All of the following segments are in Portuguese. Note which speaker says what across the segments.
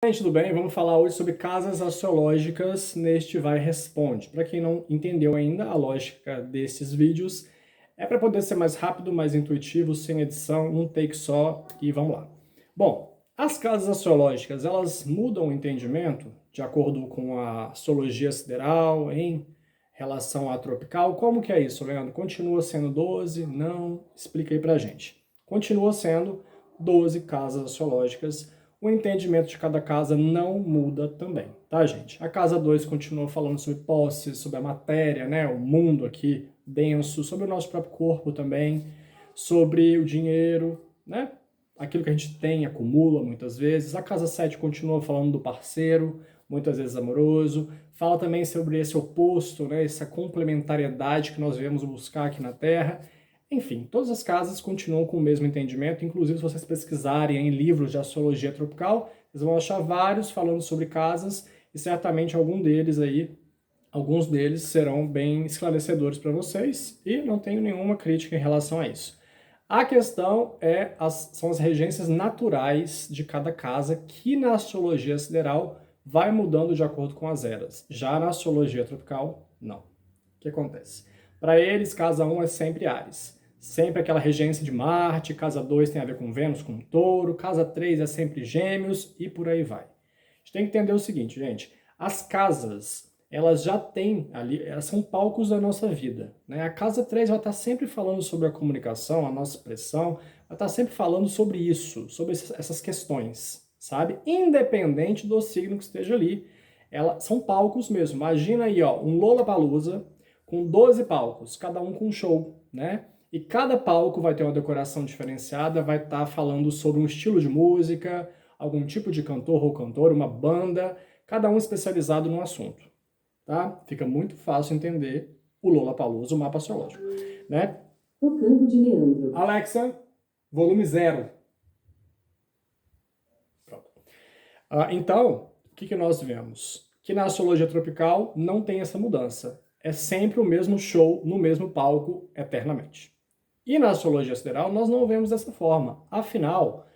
Speaker 1: Gente, tudo bem? Vamos falar hoje sobre casas astrológicas neste Vai Responde. Para quem não entendeu ainda, a lógica desses vídeos é para poder ser mais rápido, mais intuitivo, sem edição, um take só e vamos lá. Bom, as casas astrológicas, elas mudam o entendimento de acordo com a astrologia sideral em relação à tropical. Como que é isso, Leandro? Continua sendo 12? Não? Explica aí pra gente. Continua sendo 12 casas astrológicas. O entendimento de cada casa não muda também, tá, gente? A casa 2 continua falando sobre posse, sobre a matéria, né? O mundo aqui denso, sobre o nosso próprio corpo também, sobre o dinheiro, né? Aquilo que a gente tem, acumula muitas vezes. A casa 7 continua falando do parceiro, muitas vezes amoroso. Fala também sobre esse oposto, né? Essa complementariedade que nós viemos buscar aqui na Terra. Enfim, todas as casas continuam com o mesmo entendimento, inclusive se vocês pesquisarem em livros de astrologia tropical, vocês vão achar vários falando sobre casas e certamente alguns deles serão bem esclarecedores para vocês e não tenho nenhuma crítica em relação a isso. A questão são as regências naturais de cada casa, que na astrologia sideral vai mudando de acordo com as eras. Já na astrologia tropical, não. O que acontece? Para eles, casa 1 é sempre Áries. Sempre aquela regência de Marte, casa 2 tem a ver com Vênus, com Touro, casa 3 é sempre Gêmeos e por aí vai. A gente tem que entender o seguinte, gente, as casas, elas já têm ali, elas são palcos da nossa vida, né? A casa 3 vai estar sempre falando sobre a comunicação, a nossa expressão, vai estar sempre falando sobre isso, sobre essas questões, sabe? Independente do signo que esteja ali, são palcos mesmo. Imagina aí, ó, um Lollapalooza com 12 palcos, cada um com um show, né? E cada palco vai ter uma decoração diferenciada, vai estar falando sobre um estilo de música, algum tipo de cantor ou cantora, uma banda, cada um especializado no assunto, tá? Fica muito fácil entender o Lollapalooza, o mapa astrológico, né? Tocando de Leandro. Alexa, volume 0. Pronto. Então, o que nós vemos? Que na astrologia tropical não tem essa mudança. É sempre o mesmo show no mesmo palco eternamente. E na astrologia sideral nós não vemos dessa forma. Afinal,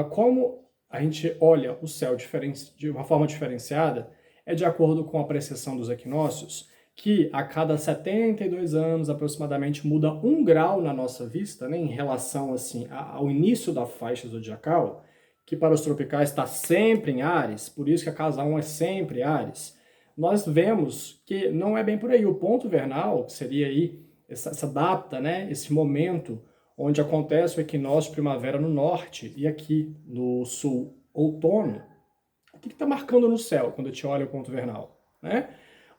Speaker 1: como a gente olha o céu de uma forma diferenciada, é de acordo com a precessão dos equinócios, que a cada 72 anos aproximadamente muda 1 grau na nossa vista, né, em relação assim, ao início da faixa zodiacal, que para os tropicais está sempre em Áries, por isso que a casa 1 é sempre Áries. Nós vemos que não é bem por aí. O ponto vernal, que seria aí essa data, né, esse momento onde acontece o equinócio de primavera no norte e aqui no sul, outono, o que está marcando no céu quando a gente olha o ponto vernal? Né?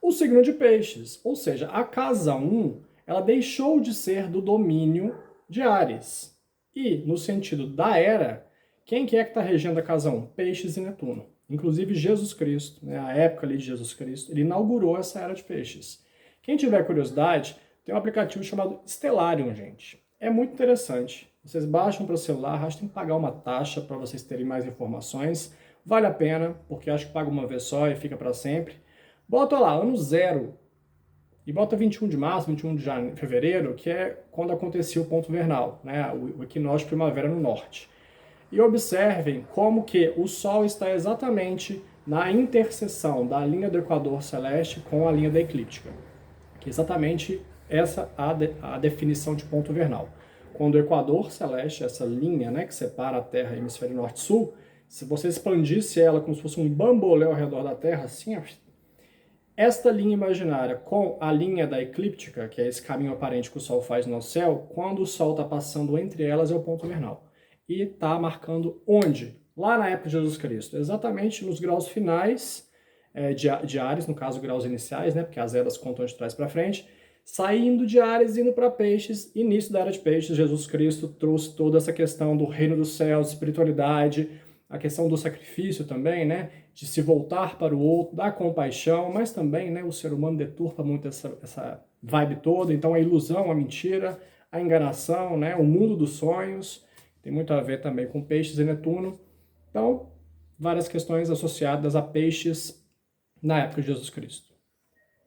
Speaker 1: O signo de peixes, ou seja, a casa 1, ela deixou de ser do domínio de Áries. E, no sentido da era, quem que é que está regendo a casa 1? Peixes e Netuno. Inclusive Jesus Cristo, né, a época ali de Jesus Cristo, ele inaugurou essa era de peixes. Quem tiver curiosidade, tem um aplicativo chamado Stellarium, gente. É muito interessante. Vocês baixam para o celular, acho que tem que pagar uma taxa para vocês terem mais informações. Vale a pena, porque acho que paga uma vez só e fica para sempre. Bota lá, ano 0. E bota 21 de março, 21 de fevereiro, que é quando acontecia o ponto vernal, né? O equinócio de primavera no norte. E observem como que o Sol está exatamente na interseção da linha do Equador celeste com a linha da eclíptica, que é exatamente essa a definição de ponto vernal. Quando o Equador celeste, essa linha, né, que separa a Terra e o hemisfério norte-sul, se você expandisse ela como se fosse um bambolê ao redor da Terra, assim, esta linha imaginária com a linha da eclíptica, que é esse caminho aparente que o Sol faz no nosso céu, quando o Sol está passando entre elas é o ponto vernal. E está marcando onde? Lá na época de Jesus Cristo, exatamente nos graus finais de Áries, no caso graus iniciais, né, porque as eras contam de trás para frente, saindo de Áries e indo para Peixes. Início da era de Peixes, Jesus Cristo trouxe toda essa questão do reino dos céus, espiritualidade, a questão do sacrifício também, né, de se voltar para o outro, da compaixão, mas também, né, o ser humano deturpa muito essa vibe toda, então a ilusão, a mentira, a enganação, né, o mundo dos sonhos, tem muito a ver também com Peixes e Netuno. Então, várias questões associadas a Peixes na época de Jesus Cristo.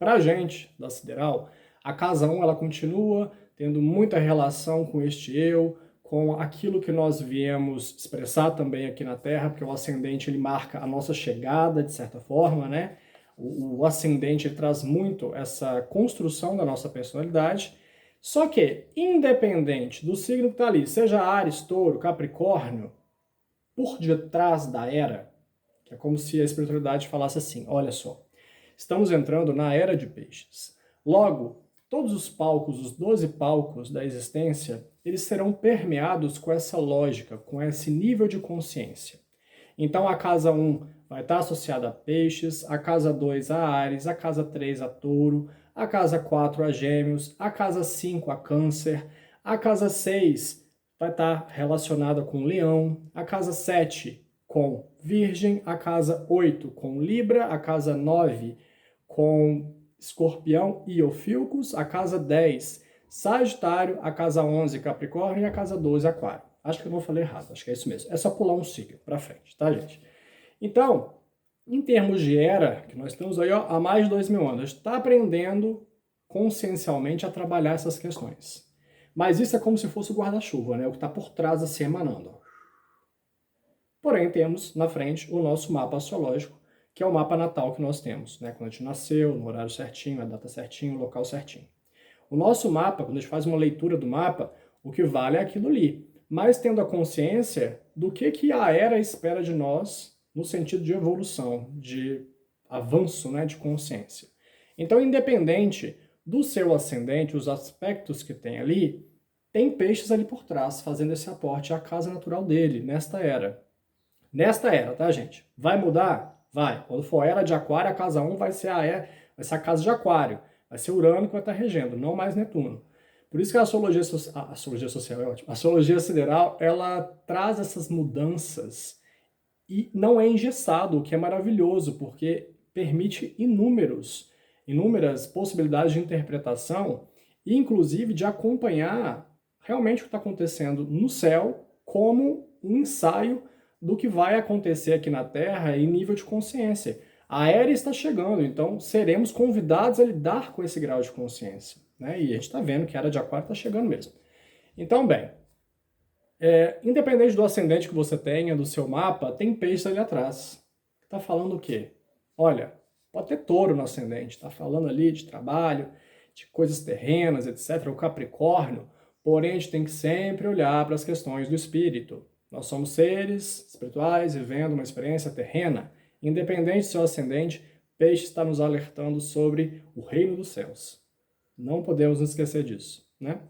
Speaker 1: Para a gente, da Sideral, a casa 1 ela continua tendo muita relação com este eu, com aquilo que nós viemos expressar também aqui na Terra, porque o ascendente ele marca a nossa chegada, de certa forma, né? O ascendente ele traz muito essa construção da nossa personalidade. Só que, independente do signo que está ali, seja Áries, Touro, Capricórnio, por detrás da era, que é como se a espiritualidade falasse assim, olha só, estamos entrando na era de peixes. Logo, todos os palcos, os 12 palcos da existência, eles serão permeados com essa lógica, com esse nível de consciência. Então a casa 1 vai estar associada a peixes, a casa 2 a Áries, a casa 3 a Touro, a casa 4 a Gêmeos, a casa 5 a Câncer, a casa 6 vai estar relacionada com Leão, a casa 7 com Virgem, a casa 8 com Libra, a casa 9 com Escorpião e Ofiucos, a casa 10 Sagitário, a casa 11 Capricórnio e a casa 12 Aquário. Acho que eu não falei errado, acho que é isso mesmo. É só pular um signo para frente, tá, gente? Então, em termos de era, que nós estamos aí ó, há mais de 2000 anos, a gente está aprendendo consciencialmente a trabalhar essas questões. Mas isso é como se fosse o guarda-chuva, né? O que está por trás assim emanando. Porém, temos na frente o nosso mapa astrológico, que é o mapa natal que nós temos, né? Quando a gente nasceu, no horário certinho, a data certinho, o local certinho. O nosso mapa, quando a gente faz uma leitura do mapa, o que vale é aquilo ali. Mas tendo a consciência do que a era espera de nós no sentido de evolução, de avanço, né, de consciência. Então, independente do seu ascendente, os aspectos que tem ali, tem peixes ali por trás, fazendo esse aporte à casa natural dele, nesta era. Nesta era, tá, gente? Vai mudar? Vai. Quando for era de Aquário, a casa 1 vai ser a casa de Aquário. Vai ser Urano que vai estar regendo, não mais Netuno. Por isso que a astrologia social é ótima. A astrologia sideral, ela traz essas mudanças e não é engessado, o que é maravilhoso, porque permite inúmeras possibilidades de interpretação e, inclusive, de acompanhar realmente o que está acontecendo no céu como um ensaio do que vai acontecer aqui na Terra em nível de consciência. A era está chegando, então seremos convidados a lidar com esse grau de consciência. Né? E a gente está vendo que a era de Aquário está chegando mesmo. Então, bem, independente do ascendente que você tenha, do seu mapa, tem peixe ali atrás. Está falando o quê? Olha, pode ter touro no ascendente, está falando ali de trabalho, de coisas terrenas, etc. O Capricórnio, porém a gente tem que sempre olhar para as questões do espírito. Nós somos seres espirituais vivendo uma experiência terrena. Independente do seu ascendente, peixe está nos alertando sobre o reino dos céus. Não podemos nos esquecer disso, né?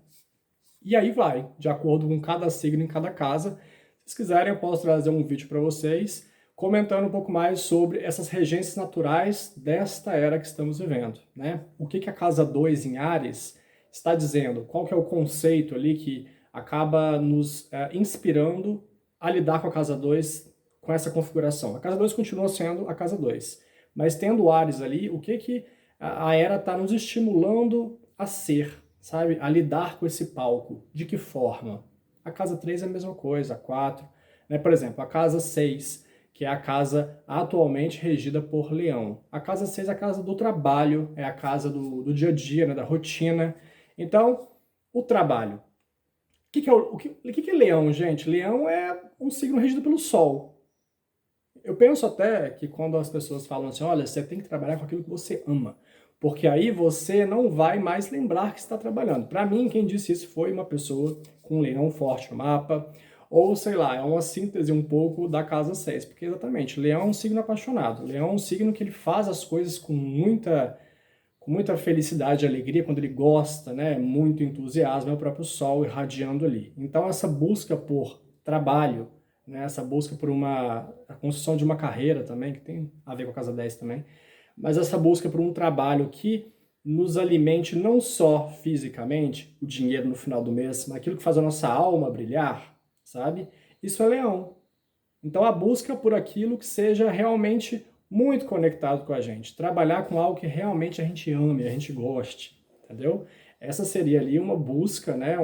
Speaker 1: E aí vai, de acordo com cada signo em cada casa. Se vocês quiserem, eu posso trazer um vídeo para vocês comentando um pouco mais sobre essas regências naturais desta era que estamos vivendo, né? O que a casa 2 em Áries está dizendo? Qual que é o conceito ali que acaba nos inspirando a lidar com a casa 2 com essa configuração? A casa 2 continua sendo a casa 2, mas tendo o Áries ali, o que a era está nos estimulando a ser, sabe? A lidar com esse palco. De que forma? A casa 3 é a mesma coisa, a 4. Né? Por exemplo, a casa 6, que é a casa atualmente regida por Leão. A casa 6 é a casa do trabalho, é a casa do dia a dia, né? Da rotina. Então, o trabalho. O que é Leão, gente? Leão é um signo regido pelo Sol. Eu penso até que quando as pessoas falam assim, olha, você tem que trabalhar com aquilo que você ama, porque aí você não vai mais lembrar que está trabalhando. Para mim, quem disse isso foi uma pessoa com um leão forte no mapa, ou sei lá, é uma síntese um pouco da casa 6, porque exatamente, leão é um signo apaixonado, leão é um signo que ele faz as coisas com muita felicidade e alegria, quando ele gosta, né, muito entusiasmo, é o próprio sol irradiando ali. Então essa busca por trabalho, né, essa busca por a construção de uma carreira também, que tem a ver com a casa 10 também, mas essa busca por um trabalho que nos alimente não só fisicamente, o dinheiro no final do mês, mas aquilo que faz a nossa alma brilhar, sabe? Isso é leão. Então a busca por aquilo que seja realmente muito conectado com a gente, trabalhar com algo que realmente a gente ame, a gente goste, entendeu? Essa seria ali uma busca, né,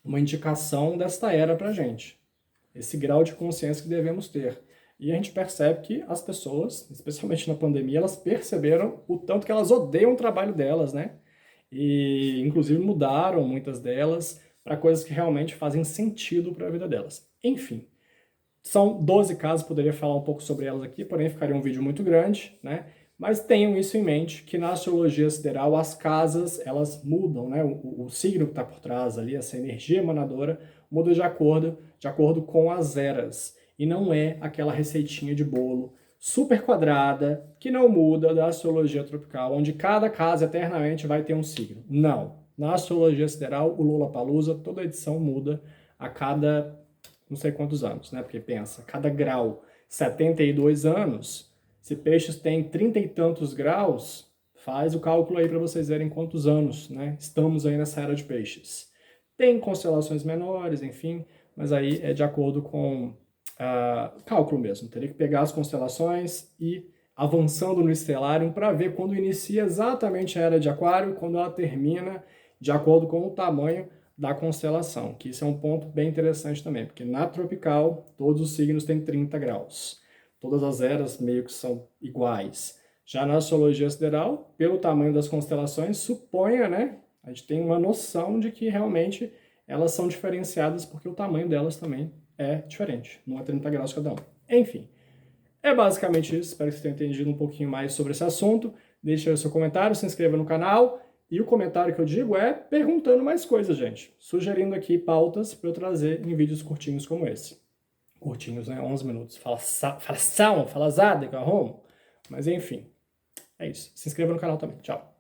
Speaker 1: uma indicação desta era pra gente, esse grau de consciência que devemos ter. E a gente percebe que as pessoas, especialmente na pandemia, elas perceberam o tanto que elas odeiam o trabalho delas, né? E, inclusive, mudaram muitas delas para coisas que realmente fazem sentido para a vida delas. Enfim, são 12 casas, poderia falar um pouco sobre elas aqui, porém ficaria um vídeo muito grande, né? Mas tenham isso em mente, que na astrologia sideral as casas, elas mudam, né? O signo que está por trás ali, essa energia emanadora, muda de acordo com as eras. E não é aquela receitinha de bolo super quadrada, que não muda da astrologia tropical, onde cada casa eternamente vai ter um signo. Não. Na astrologia sideral, o Lollapalooza, toda edição muda a cada não sei quantos anos, né? Porque pensa, cada grau, 72 anos, se peixes têm 30 e tantos graus, faz o cálculo aí para vocês verem quantos anos, né? Estamos aí nessa era de peixes. Tem constelações menores, enfim, mas aí é de acordo com cálculo mesmo. Teria que pegar as constelações e avançando no estelário para ver quando inicia exatamente a era de Aquário, quando ela termina, de acordo com o tamanho da constelação, que isso é um ponto bem interessante também, porque na tropical todos os signos têm 30 graus. Todas as eras meio que são iguais. Já na astrologia sideral, pelo tamanho das constelações, suponha, né? A gente tem uma noção de que realmente elas são diferenciadas porque o tamanho delas também é diferente. Não é 30 graus cada um. Enfim, é basicamente isso. Espero que vocês tenham entendido um pouquinho mais sobre esse assunto. Deixe aí o seu comentário, se inscreva no canal. E o comentário que eu digo é perguntando mais coisas, gente. Sugerindo aqui pautas para eu trazer em vídeos curtinhos como esse. Curtinhos, né? 11 minutos. Falação, falazada que eu arrumo. Mas enfim, é isso. Se inscreva no canal também. Tchau.